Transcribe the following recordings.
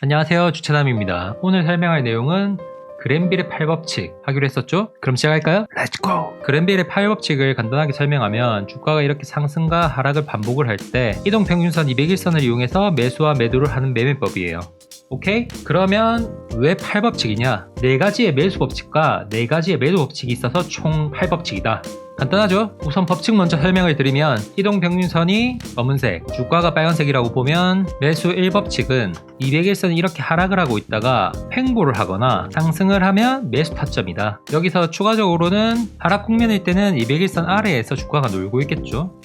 안녕하세요, 주차남입니다. 오늘 설명할 내용은 그랜빌의 8법칙 하기로 했었죠? 그럼 시작할까요? 렛츠고! 그랜빌의 8법칙을 간단하게 설명하면 주가가 이렇게 상승과 하락을 반복을 할 때 이동평균선 200일선을 이용해서 매수와 매도를 하는 매매법이에요. 오케이? 그러면 왜 8법칙이냐? 4가지의 매수 법칙과 4가지의 매도 법칙이 있어서 총 8법칙이다. 간단하죠? 우선 법칙 먼저 설명을 드리면 이동평균선이 검은색, 주가가 빨간색이라고 보면 매수 1법칙은 200일선이 이렇게 하락을 하고 있다가 횡보를 하거나 상승을 하면 매수 타점이다. 여기서 추가적으로는 하락 국면일 때는 200일선 아래에서 주가가 놀고 있겠죠.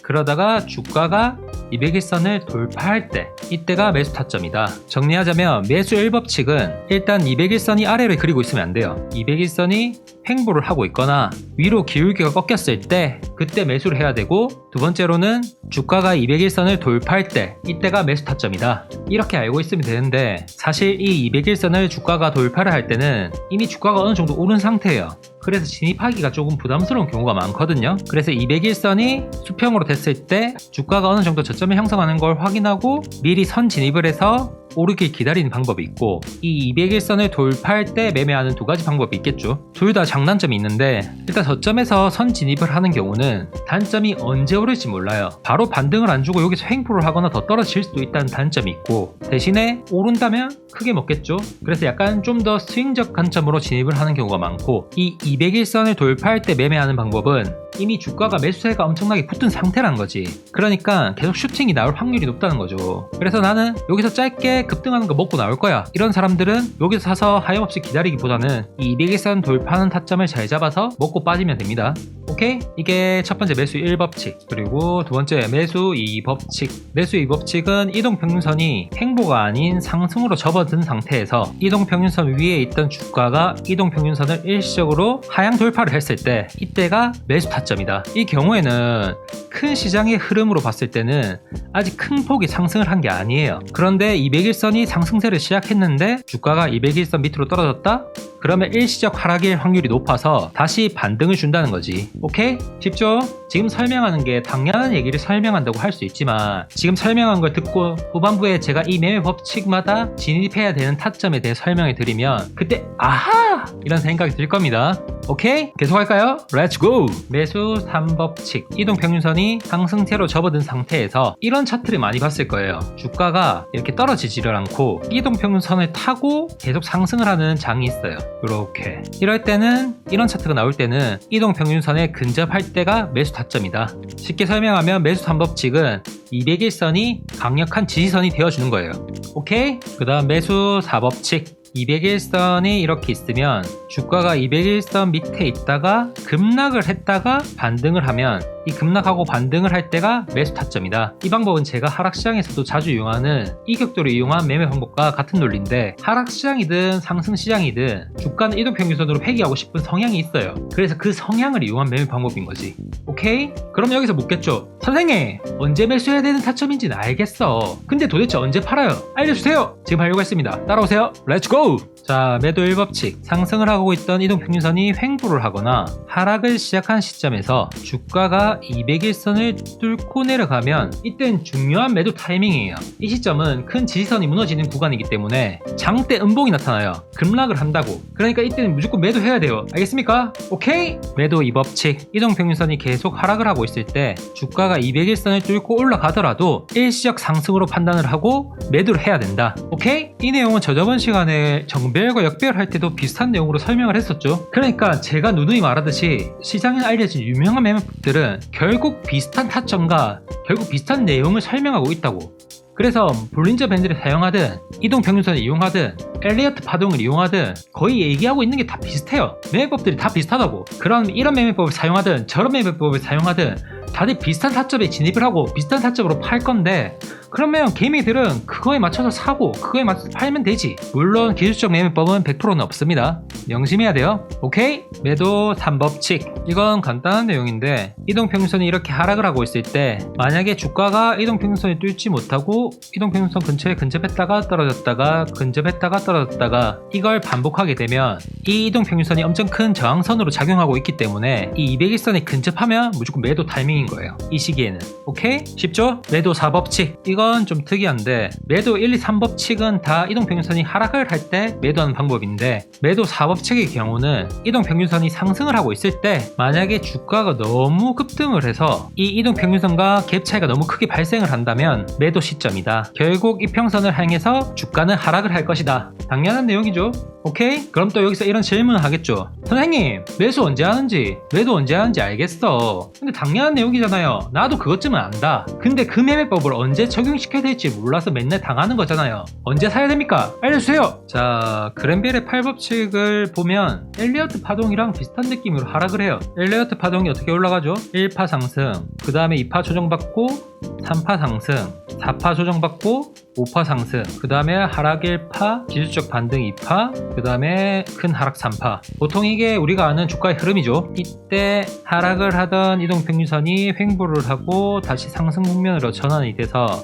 그러다가 주가가 200일선을 돌파할 때 이때가 매수 타점이다. 정리하자면 매수 1법칙은 일단 200일선이 아래를 그리고 있으면 안 돼요. 200일선이 횡보를 하고 있거나 위로 기울기가 꺾였을 때 그때 매수를 해야 되고, 두 번째로는 주가가 200일선을 돌파할 때 이때가 매수 타점이다. 이렇게 알고 있으면 되는데, 사실 이 200일선을 주가가 돌파를 할 때는 이미 주가가 어느 정도 오른 상태예요. 그래서 진입하기가 조금 부담스러운 경우가 많거든요. 그래서 200일선이 수평으로 됐을 때 주가가 어느 정도 저점을 형성하는 걸 확인하고 미리 선 진입을 해서 오르길 기다리는 방법이 있고, 이 200일선을 돌파할 때 매매하는 2가지 방법이 있겠죠. 둘 다 장단점이 있는데, 일단 저점에서 선 진입을 하는 경우는 단점이 언제 오를지 몰라요. 바로 반등을 안 주고 여기서 횡보를 하거나 더 떨어질 수도 있다는 단점이 있고, 대신에 오른다면 크게 먹겠죠. 그래서 약간 좀 더 스윙적 관점으로 진입을 하는 경우가 많고, 이 200일선을 돌파할 때 매매하는 방법은 이미 주가가 매수세가 엄청나게 붙은 상태란 거지. 그러니까 계속 슈팅이 나올 확률이 높다는 거죠. 그래서 나는 여기서 짧게 급등하는 거 먹고 나올 거야, 이런 사람들은 여기서 사서 하염없이 기다리기보다는 이 200일선 돌파하는 타점을 잘 잡아서 먹고 빠지면 됩니다. 오케이? 이게 첫 번째 매수 1법칙. 그리고 두 번째 매수 2법칙. 매수 2법칙은 이동평균선이 횡보가 아닌 상승으로 접어든 상태에서 이동평균선 위에 있던 주가가 이동평균선을 일시적으로 하향 돌파를 했을 때 이때가 매수 타점이다. 이 경우에는 큰 시장의 흐름으로 봤을 때는 아직 큰 폭의 상승을 한 게 아니에요. 그런데 200일선이 상승세를 시작했는데 주가가 200일선 밑으로 떨어졌다? 그러면 일시적 하락일 확률이 높아서 다시 반등을 준다는 거지. 오케이? 쉽죠? 지금 설명하는 게 당연한 얘기를 설명한다고 할 수 있지만, 지금 설명한 걸 듣고 후반부에 제가 이 매매 법칙마다 진입해야 되는 타점에 대해 설명해 드리면 그때 아하! 이런 생각이 들 겁니다. 오케이? 계속할까요? 렛츠 고! 매수 3법칙. 이동평균선이 상승세로 접어든 상태에서 이런 차트를 많이 봤을 거예요. 주가가 이렇게 떨어지지를 않고 이동평균선을 타고 계속 상승을 하는 장이 있어요. 이렇게. 이럴 때는, 이런 차트가 나올 때는 이동평균선에 근접할 때가 매수 타점이다. 쉽게 설명하면 매수 3법칙은 200일선이 강력한 지지선이 되어주는 거예요. 오케이? 그 다음 매수 4법칙. 200일선이 이렇게 있으면 주가가 200일선 밑에 있다가 급락을 했다가 반등을 하면 이 급락하고 반등을 할 때가 매수 타점이다. 이 방법은 제가 하락시장에서도 자주 이용하는 이격도를 이용한 매매 방법과 같은 논리인데, 하락시장이든 상승시장이든 주가는 이동평균선으로 회귀하고 싶은 성향이 있어요. 그래서 그 성향을 이용한 매매 방법인 거지. 오케이? 그럼 여기서 묻겠죠. 선생님, 언제 매수해야 되는 타점인지는 알겠어. 근데 도대체 언제 팔아요? 알려주세요. 지금 하려고 했습니다. 따라오세요. 렛츠고! 자, 매도 1법칙. 상승을 하고 있던 이동평균선이 횡보를 하거나 하락을 시작한 시점에서 주가가 200일선을 뚫고 내려가면 이땐 중요한 매도 타이밍이에요. 이 시점은 큰 지지선이 무너지는 구간이기 때문에 장대 음봉이 나타나요. 급락을 한다고. 그러니까 이때는 무조건 매도해야 돼요. 알겠습니까? 오케이? 매도 2법칙. 이동평균선이 계속 하락을 하고 있을 때 주가가 200일선을 뚫고 올라가더라도 일시적 상승으로 판단을 하고 매도를 해야 된다. 오케이? 이 내용은 저저번 시간에 정배열과 역배열 할 때도 비슷한 내용으로 설명을 했었죠. 그러니까 제가 누누이 말하듯이 시장에 알려진 유명한 매매법들은 결국 비슷한 타점과 결국 비슷한 내용을 설명하고 있다고. 그래서 볼린저 밴드를 사용하든 이동평균선을 이용하든 엘리어트 파동을 이용하든 거의 얘기하고 있는 게 다 비슷해요. 매매법들이 다 비슷하다고. 그럼 이런 매매법을 사용하든 저런 매매법을 사용하든 다들 비슷한 타점에 진입을 하고 비슷한 타점으로 팔 건데, 그러면 개미들은 그거에 맞춰서 사고 그거에 맞춰서 팔면 되지. 물론 기술적 매매법은 100%는 없습니다. 명심해야 돼요. 오케이? 매도 3법칙. 이건 간단한 내용인데, 이동평균선이 이렇게 하락을 하고 있을 때 만약에 주가가 이동평균선을 뚫지 못하고 이동평균선 근처에 근접했다가 떨어졌다가 근접했다가 떨어졌다가 이걸 반복하게 되면 이 이동평균선이 엄청 큰 저항선으로 작용하고 있기 때문에 이 200일선에 근접하면 무조건 매도 타이밍인 타이밍인 거예요. 이 시기에는. 오케이? 쉽죠? 매도 4법칙. 이건 좀 특이한데 매도 1, 2, 3법칙은 다 이동평균선이 하락을 할 때 매도하는 방법인데 매도 4법칙의 경우는 이동평균선이 상승을 하고 있을 때 만약에 주가가 너무 급등을 해서 이 이동평균선과 갭 차이가 너무 크게 발생을 한다면 매도 시점이다. 결국 이평선을 향해서 주가는 하락을 할 것이다. 당연한 내용이죠. 오케이? 그럼 또 여기서 이런 질문을 하겠죠. 선생님, 매수 언제 하는지, 매도 언제 하는지 알겠어. 근데 당연한 내용이잖아요. 나도 그것쯤은 안다. 근데 그 매매법을 언제 적용시켜야 될지 몰라서 맨날 당하는 거잖아요. 언제 사야 됩니까? 알려주세요! 자, 그랜벨의 8법칙을 보면 엘리어트 파동이랑 비슷한 느낌으로 하락을 해요. 엘리어트 파동이 어떻게 올라가죠? 1파 상승, 그 다음에 2파 조정받고 3파 상승, 4파 조정받고 5파 상승, 그 다음에 하락 1파, 기술적 반등 2파, 그 다음에 큰 하락 3파. 보통 이게 우리가 아는 주가의 흐름이죠. 이때 하락을 하던 이동평균선이 횡보를 하고 다시 상승 국면으로 전환이 돼서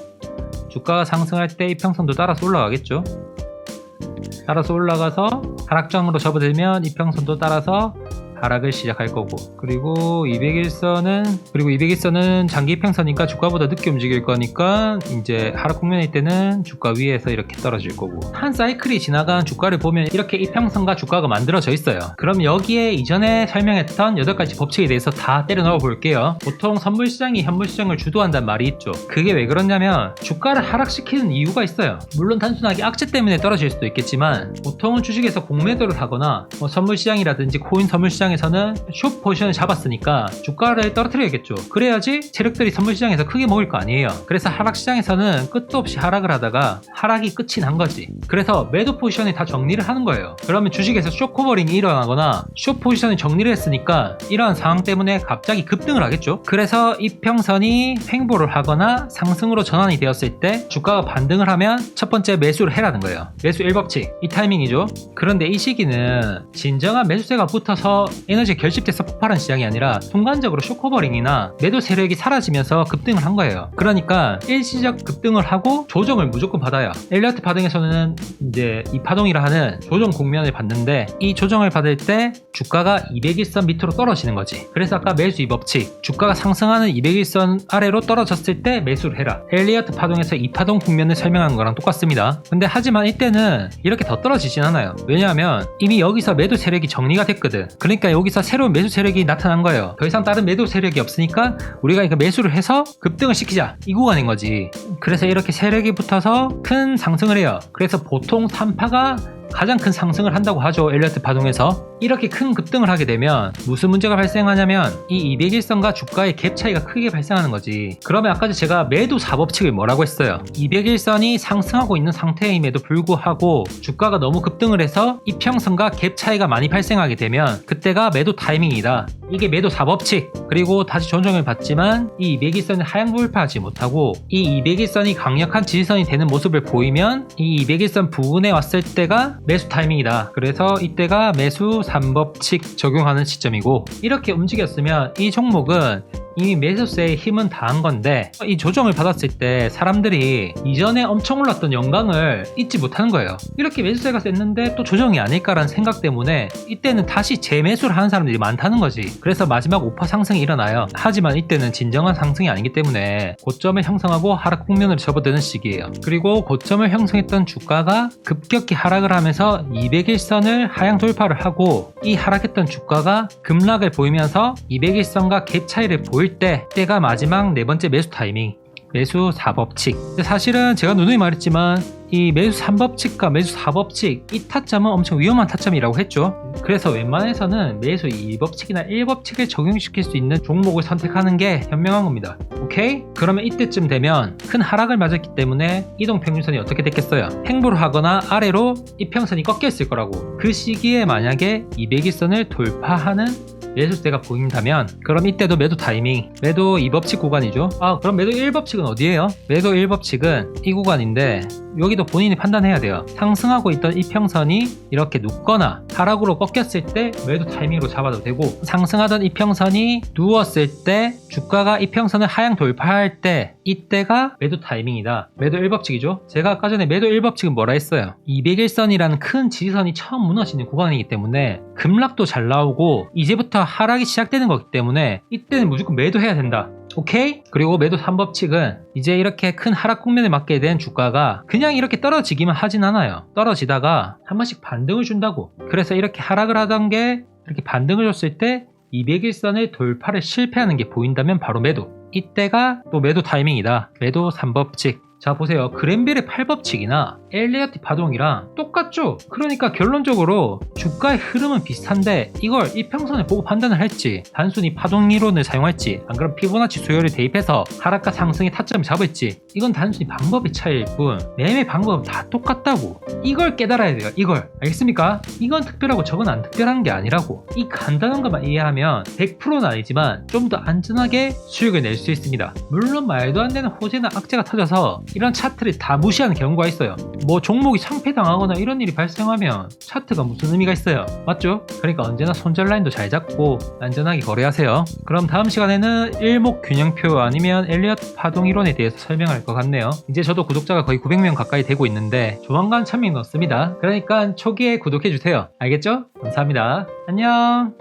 주가가 상승할 때 이평선도 따라서 올라가겠죠. 따라서 올라가서 하락장으로 접어들면 이평선도 따라서 하락을 시작할 거고, 그리고 200일선은 장기 이평선이니까 주가보다 늦게 움직일 거니까 이제 하락 국면일 때는 주가 위에서 이렇게 떨어질 거고, 한 사이클이 지나간 주가를 보면 이렇게 이평선과 주가가 만들어져 있어요. 그럼 여기에 이전에 설명했던 8가지 법칙에 대해서 다 때려 넣어 볼게요. 보통 선물시장이 현물시장을 주도한다는 말이 있죠. 그게 왜 그러냐면 주가를 하락시키는 이유가 있어요. 물론 단순하게 악재 때문에 떨어질 수도 있겠지만 보통은 주식에서 공매도를 하거나 선물시장이라든지 코인 선물시장 에서는 숏 포지션을 잡았으니까 주가를 떨어뜨려야겠죠. 그래야지 세력들이 선물시장에서 크게 먹을 거 아니에요. 그래서 하락시장에서는 끝도 없이 하락을 하다가 하락이 끝이 난 거지. 그래서 매도 포지션이 다 정리를 하는 거예요. 그러면 주식에서 숏 커버링이 일어나거나 숏 포지션을 정리를 했으니까 이러한 상황 때문에 갑자기 급등을 하겠죠. 그래서 이평선이 횡보를 하거나 상승으로 전환이 되었을 때 주가가 반등을 하면 첫 번째 매수를 해라는 거예요. 매수 1법칙, 이 타이밍이죠. 그런데 이 시기는 진정한 매수세가 붙어서 에너지가 결집돼서 폭발한 시장이 아니라 순간적으로 숏커버링이나 매도 세력이 사라지면서 급등을 한 거예요. 그러니까 일시적 급등을 하고 조정을 무조건 받아요. 엘리어트 파동에서는 이제 이 파동이라 하는 조정 국면을 받는데 이 조정을 받을 때 주가가 200일선 밑으로 떨어지는 거지. 그래서 아까 매수 2법칙, 주가가 상승하는 200일선 아래로 떨어졌을 때 매수를 해라. 엘리어트 파동에서 이 파동 국면을 설명한 거랑 똑같습니다. 근데 하지만 이때는 이렇게 더 떨어지진 않아요. 왜냐하면 이미 여기서 매도 세력이 정리가 됐거든. 그러니까 여기서 새로운 매수 세력이 나타난 거예요. 더 이상 다른 매도 세력이 없으니까 우리가 이거 매수를 해서 급등을 시키자, 이 구간인 거지. 그래서 이렇게 세력이 붙어서 큰 상승을 해요. 그래서 보통 3파가 가장 큰 상승을 한다고 하죠. 엘리어트 파동에서. 이렇게 큰 급등을 하게 되면 무슨 문제가 발생하냐면 이 200일선과 주가의 갭 차이가 크게 발생하는 거지. 그러면 아까 제가 매도 4법칙을 뭐라고 했어요? 200일선이 상승하고 있는 상태임에도 불구하고 주가가 너무 급등을 해서 이평선과 갭 차이가 많이 발생하게 되면 그때가 매도 타이밍이다. 이게 매도 4법칙. 그리고 다시 조정을 받지만 이 200일선을 하향 돌파하지 못하고 이 200일선이 강력한 지지선이 되는 모습을 보이면 이 200일선 부근에 왔을 때가 매수 타이밍이다. 그래서 이때가 매수 3법칙 적용하는 시점이고, 이렇게 움직였으면 이 종목은 이미 매수세에 힘은 다한 건데 이 조정을 받았을 때 사람들이 이전에 엄청 올랐던 영광을 잊지 못하는 거예요. 이렇게 매수세가 셌는데 또 조정이 아닐까라는 생각 때문에 이때는 다시 재매수를 하는 사람들이 많다는 거지. 그래서 마지막 5% 상승이 일어나요. 하지만 이때는 진정한 상승이 아니기 때문에 고점을 형성하고 하락 국면으로 접어드는 시기예요. 그리고 고점을 형성했던 주가가 급격히 하락을 하면서 200일선을 하향 돌파를 하고 이 하락했던 주가가 급락을 보이면서 200일선과 갭 차이를 보일 때가 마지막 네 번째 매수 타이밍, 매수 4법칙. 사실은 제가 누누이 말했지만 이 매수 3법칙과 매수 4법칙, 이 타점은 엄청 위험한 타점이라고 했죠. 그래서 웬만해서는 매수 2법칙이나 1법칙을 적용시킬 수 있는 종목을 선택하는 게 현명한 겁니다. 오케이? 그러면 이때쯤 되면 큰 하락을 맞았기 때문에 이동평균선이 어떻게 됐겠어요? 횡보를 하거나 아래로 이평선이 꺾여 있을 거라고. 그 시기에 만약에 200일선을 돌파하는 매수세가 보인다면 그럼 이때도 매도 타이밍, 매도 2법칙 구간이죠. 그럼 매도 1법칙은 어디예요? 매도 1법칙은 이 구간인데 여기도 본인이 판단해야 돼요. 상승하고 있던 이평선이 이렇게 눕거나 하락으로 꺾였을 때 매도 타이밍으로 잡아도 되고, 상승하던 이평선이 누웠을 때 주가가 이평선을 하향 돌파할 때 이때가 매도 타이밍이다. 매도 1법칙이죠. 제가 아까 전에 매도 1법칙은 뭐라 했어요? 200일선이라는 큰 지지선이 처음 무너지는 구간이기 때문에 급락도 잘 나오고 이제부터 하락이 시작되는 거기 때문에 이때는 무조건 매도해야 된다. 오케이? 그리고 매도 3법칙은 이제 이렇게 큰 하락 국면에 맞게 된 주가가 그냥 이렇게 떨어지기만 하진 않아요. 떨어지다가 한 번씩 반등을 준다고. 그래서 이렇게 하락을 하던 게 이렇게 반등을 줬을 때 200일선을 돌파를 실패하는 게 보인다면 바로 매도. 이때가 또 매도 타이밍이다. 매도 3법칙. 자 보세요. 그랜벨의 8법칙이나 엘리어트 파동이랑 똑같죠? 그러니까 결론적으로 주가의 흐름은 비슷한데 이걸 이평선을 보고 판단을 할지 단순히 파동이론을 사용할지 안 그럼 피보나치 수요를 대입해서 하락과 상승의 타점을 잡을지 이건 단순히 방법의 차이일 뿐 매매 방법은 다 똑같다고. 이걸 깨달아야 돼요. 이걸 알겠습니까? 이건 특별하고 저건 안 특별한 게 아니라고. 이 간단한 것만 이해하면 100%는 아니지만 좀 더 안전하게 수익을 낼 수 있습니다. 물론 말도 안 되는 호재나 악재가 터져서 이런 차트를 다 무시하는 경우가 있어요. 뭐 종목이 상폐당하거나 이런 일이 발생하면 차트가 무슨 의미가 있어요. 맞죠? 그러니까 언제나 손절 라인도 잘 잡고 안전하게 거래하세요. 그럼 다음 시간에는 일목균형표 아니면 엘리어트 파동 이론에 대해서 설명할 것 같네요. 이제 저도 구독자가 거의 900명 가까이 되고 있는데 조만간 1000명 넘습니다. 그러니까 초기에 구독해주세요. 알겠죠? 감사합니다. 안녕.